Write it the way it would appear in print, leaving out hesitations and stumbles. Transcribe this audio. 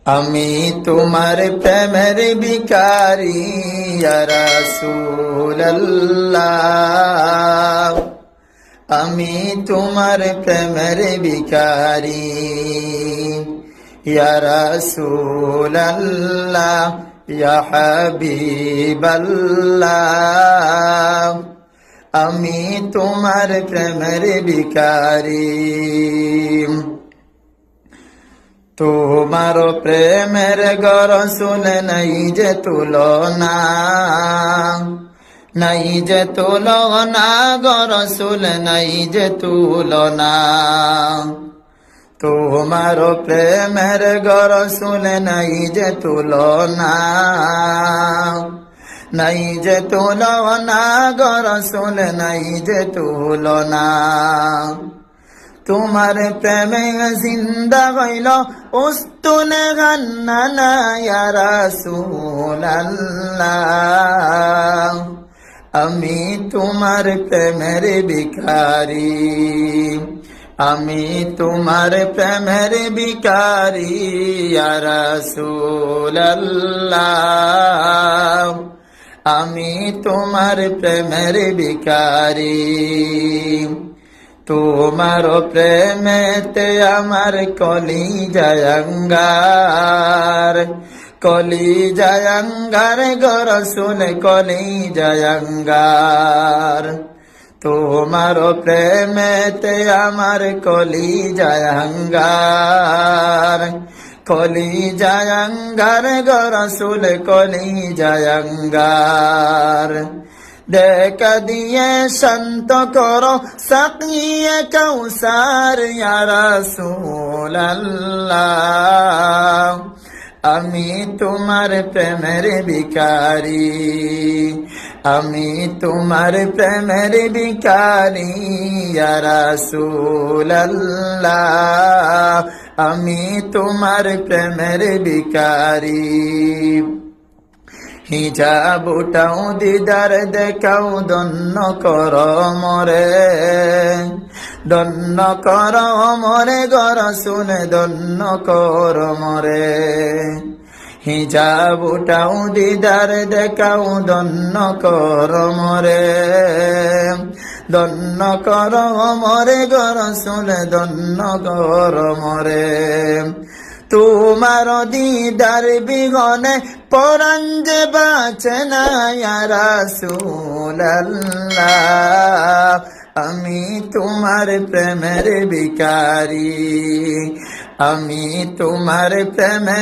আমি তোমার প্রেমের ভিখারি ইয়া রাসূলুল্লাহ, আমি তোমার প্রেমের ভিখারি ইয়া রাসূলুল্লাহ, ইয়া হাবিবাল্লাহ, আমি তোমার প্রেমের ভিখারি। তোমার প্রেমের গো রাসূল নাই যে তুলনা, নাই যে তুলনা গো রাসূল নাই যে তুলনা। তোমার প্রেমের গো রাসূল নাই যে তুলনা, নাই যে তুলনা গো রাসূল নাই যে তুলনা। তোমার প্রেমে জিন্দা হইল উস্তুনে গান্নানা ইয়া রাসূলুল্লাহ, আমি তোমার প্রেমের ভিখারি, আমি তোমার প্রেমের ভিখারি ইয়া রাসূলুল্লাহ, আমি তোমার প্রেমের ভিখারি। তোমার প্রেমেতে আমার কলিজায় আঙ্গার, কলিজায় আঙ্গার গো রাসূল কলিজায় আঙ্গার। তোমার প্রেমেতে আমার কলিজায় আঙ্গার, কলিজায় আঙ্গার গো রাসূল কলিজায় আঙ্গার। দেখা দিয়ে শান্ত করো সাকিয়ে কাউসার ইয়া রাসূলুল্লাহ, আমি তোমার প্রেমের ভিখারি, আমি তোমার প্রেমের ভিখারি ইয়া রাসূলুল্লাহ, আমি তোমার প্রেমের ভিখারি। হিজাবটাও দিদার দেখাও ধন্য কর মরে, ধন্য কর মরে গো রাসূল ধন্য কর মরে। হিজাবটাও দিদার দেখাও ধন্য কর মরে, ধন্য কর মরে গো রাসূল ধন্য কর মরে। তোমার দিদার বিহনে পরাণ যে বাঁচে না ইয়া রাসূলুল্লাহ, আমি তোমার প্রেমের ভিখারি, আমি তোমার প্রেমের